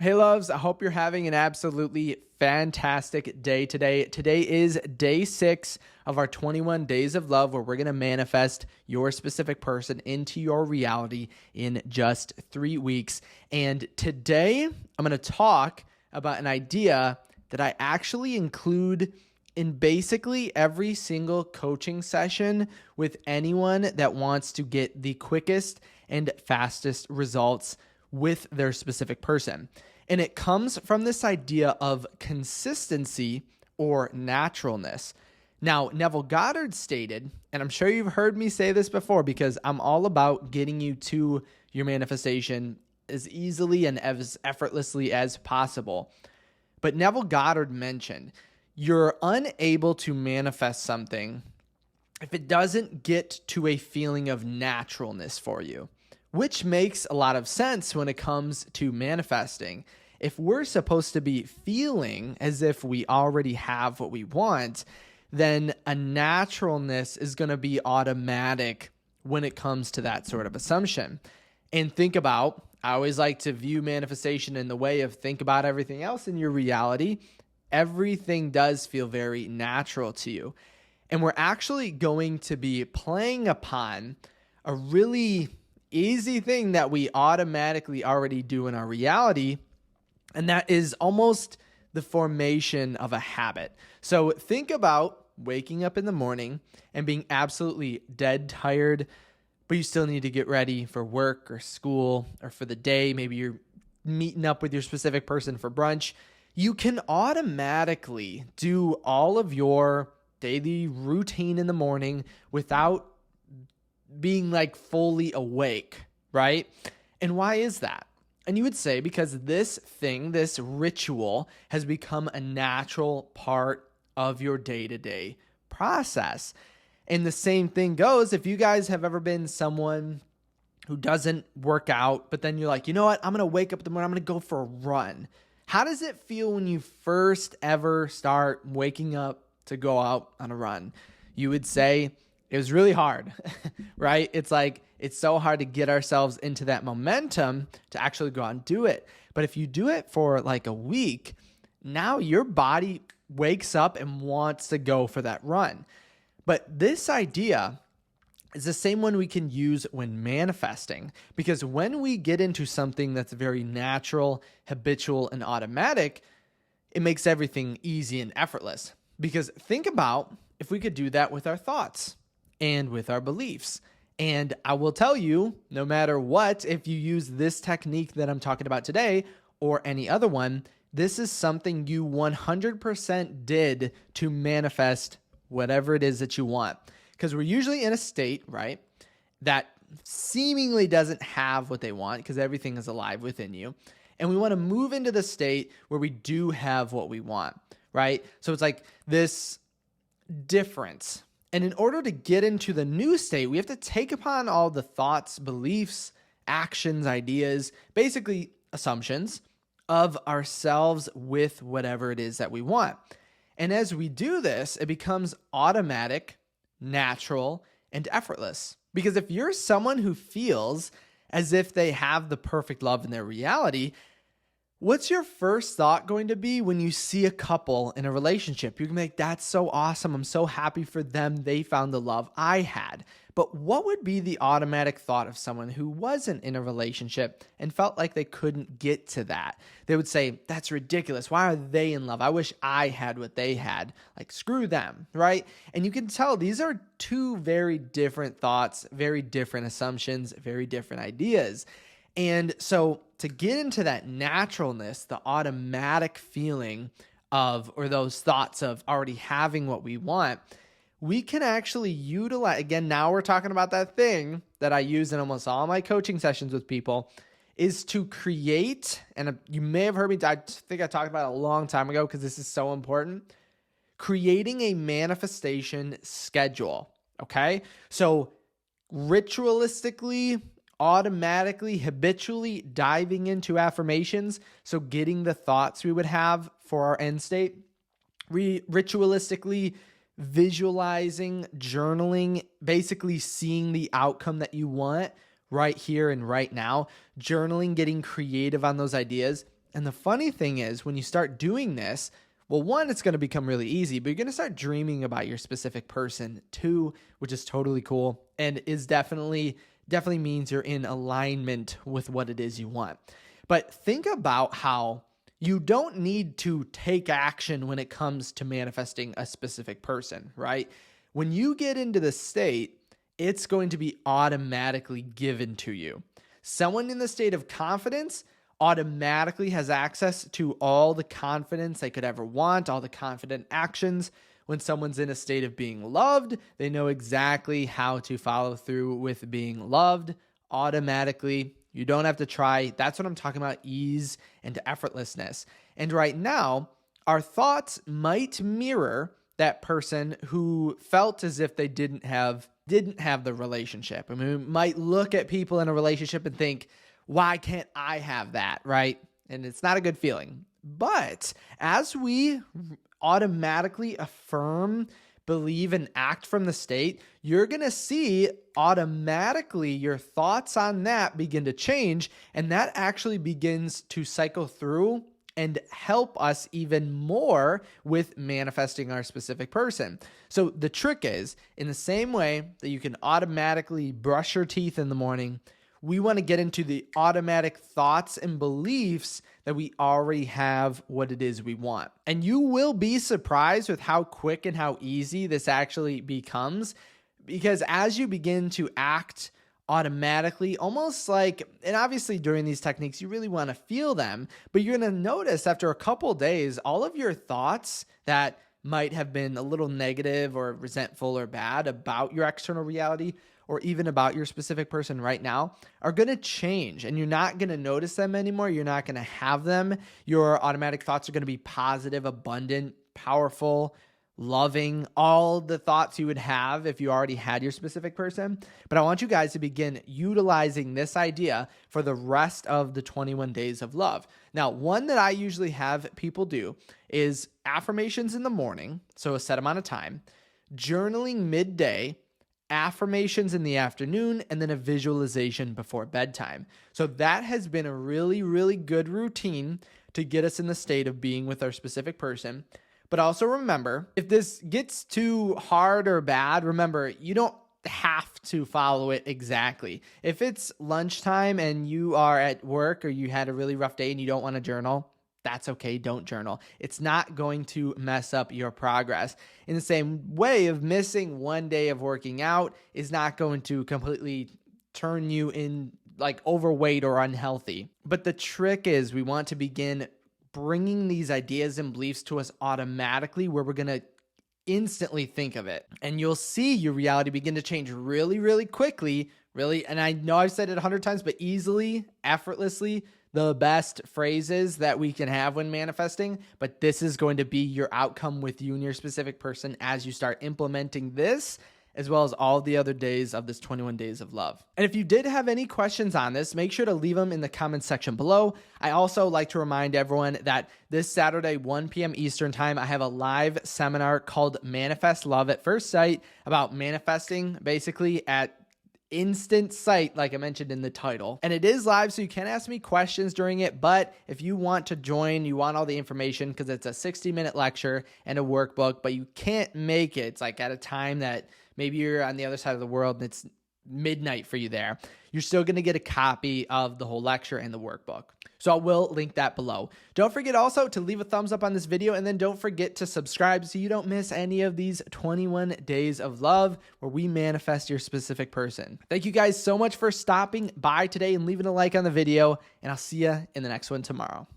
Hey loves, I hope you're having an absolutely fantastic day today. Today is day 6 of our 21 days of love where we're going to manifest your specific person into your reality in just 3 weeks. And today I'm going to talk about an idea that I actually include in basically every single coaching session with anyone that wants to get the quickest and fastest results with their specific person. And it comes from this idea of consistency or naturalness. Now, Neville Goddard stated, and I'm sure you've heard me say this before because I'm all about getting you to your manifestation as easily and as effortlessly as possible. But Neville Goddard mentioned, you're unable to manifest something if it doesn't get to a feeling of naturalness for you, which makes a lot of sense when it comes to manifesting. If we're supposed to be feeling as if we already have what we want, then a naturalness is going to be automatic when it comes to that sort of assumption. And think about, I always like to view manifestation in the way of think about everything else in your reality. Everything does feel very natural to you. And we're actually going to be playing upon a really easy thing that we automatically already do in our reality, and that is almost the formation of a habit. So think about waking up in the morning and being absolutely dead tired, but you still need to get ready for work or school or for the day. Maybe you're meeting up with your specific person for brunch. You can automatically do all of your daily routine in the morning without being like fully awake, right? And why is that? And you would say because this thing, this ritual has become a natural part of your day-to-day process. And the same thing goes if you guys have ever been someone who doesn't work out, but then you're like, you know what? I'm going to wake up in the morning, I'm going to go for a run. How does it feel when you first ever start waking up to go out on a run? You would say it was really hard, right? It's like, it's so hard to get ourselves into that momentum to actually go out and do it. But if you do it for like a week, now your body wakes up and wants to go for that run. But this idea is the same one we can use when manifesting, because when we get into something that's very natural, habitual, and automatic, it makes everything easy and effortless. Because think about if we could do that with our thoughts and with our beliefs. And I will tell you, no matter what, if you use this technique that I'm talking about today or any other one, this is something you 100% did to manifest whatever it is that you want. Because we're usually in a state, right, that seemingly doesn't have what they want because everything is alive within you. And we want to move into the state where we do have what we want, right? So it's like this difference. And in order to get into the new state, we have to take upon all the thoughts, beliefs, actions, ideas, basically assumptions of ourselves with whatever it is that we want. And as we do this, it becomes automatic, natural, and effortless. Because if you're someone who feels as if they have the perfect love in their reality, what's your first thought going to be when you see a couple in a relationship? You're going to be like, that's so awesome. I'm so happy for them. They found the love I had. But what would be the automatic thought of someone who wasn't in a relationship and felt like they couldn't get to that? They would say, that's ridiculous. Why are they in love? I wish I had what they had. Like, screw them, right? And you can tell these are two very different thoughts, very different assumptions, very different ideas. And so to get into that naturalness, the automatic feeling of, or those thoughts of already having what we want, we can actually utilize, again, now we're talking about that thing that I use in almost all my coaching sessions with people, is to create, and you may have heard me, I think I talked about it a long time ago because this is so important, creating a manifestation schedule, okay? So ritualistically, automatically, habitually diving into affirmations, so getting the thoughts we would have for our end state, ritualistically visualizing, journaling, basically seeing the outcome that you want right here and right now, journaling, getting creative on those ideas, And the funny thing is, when you start doing this, well, one, it's going to become really easy, but you're going to start dreaming about your specific person too, which is totally cool and is definitely means you're in alignment with what it is you want. But think about how you don't need to take action when it comes to manifesting a specific person, right? When you get into the state, it's going to be automatically given to you. Someone in the state of confidence automatically has access to all the confidence they could ever want, all the confident actions. When someone's in a state of being loved, they know exactly how to follow through with being loved automatically. You don't have to try. That's what I'm talking about, ease and effortlessness. And right now, our thoughts might mirror that person who felt as if they didn't have the relationship. I mean, we might look at people in a relationship and think, why can't I have that, right? And it's not a good feeling. But as we automatically affirm, believe, and act from the state, you're going to see automatically your thoughts on that begin to change. And that actually begins to cycle through and help us even more with manifesting our specific person. So the trick is, in the same way that you can automatically brush your teeth in the morning, we want to get into the automatic thoughts and beliefs that we already have what it is we want. And you will be surprised with how quick and how easy this actually becomes, because as you begin to act automatically, almost like, and obviously during these techniques, you really want to feel them, but you're going to notice after a couple days, all of your thoughts that might have been a little negative or resentful or bad about your external reality, or even about your specific person right now, are going to change, and you're not going to notice them anymore. You're not going to have them. Your automatic thoughts are going to be positive, abundant, powerful, loving, all the thoughts you would have if you already had your specific person. But I want you guys to begin utilizing this idea for the rest of the 21 days of love. Now, one that I usually have people do is affirmations in the morning, so a set amount of time, journaling midday, affirmations in the afternoon, and then a visualization before bedtime. So that has been a really, really good routine to get us in the state of being with our specific person. But also remember, if this gets too hard or bad, remember, you don't have to follow it exactly. If it's lunchtime and you are at work or you had a really rough day and you don't want to journal, that's okay. Don't journal. It's not going to mess up your progress. In the same way of missing one day of working out is not going to completely turn you in like overweight or unhealthy. But the trick is we want to begin bringing these ideas and beliefs to us automatically, where we're going to instantly think of it. And you'll see your reality begin to change really, really quickly. Really, and I know I've said it 100 times, but easily, effortlessly, the best phrases that we can have when manifesting. But this is going to be your outcome with you and your specific person as you start implementing this, as well as all the other days of this 21 days of love. And if you did have any questions on this, make sure to leave them in the comments section below. I also like to remind everyone that this Saturday, 1 p.m. Eastern time, I have a live seminar called Manifest Love at First Sight about manifesting basically at instant sight, like I mentioned in the title. And it is live, so you can ask me questions during it. But if you want to join, you want all the information, because it's a 60-minute lecture and a workbook, but you can't make it. It's like at a time that maybe you're on the other side of the world and it's midnight for you there. You're still going to get a copy of the whole lecture and the workbook. So I will link that below. Don't forget also to leave a thumbs up on this video, and then don't forget to subscribe so you don't miss any of these 21 days of love where we manifest your specific person. Thank you guys so much for stopping by today and leaving a like on the video, and I'll see you in the next one tomorrow.